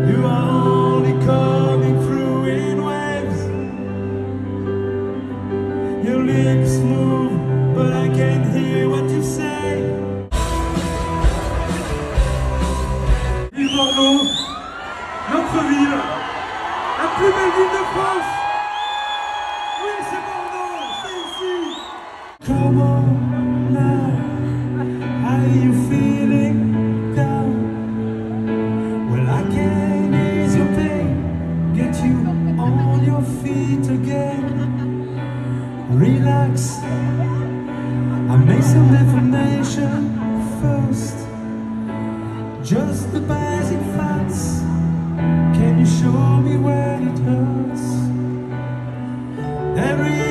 You are only coming through in waves. Your lips move, but I can't hear what you say. Ville Bordeaux, notre ville, la plus belle ville de France. Oui, c'est Bordeaux, c'est ici. Come on now, how are you feeling down? Well, I can ease your pain, get you on your feet again. Relax, I made some information first. Just the basic facts. Can you show me where it hurts? Every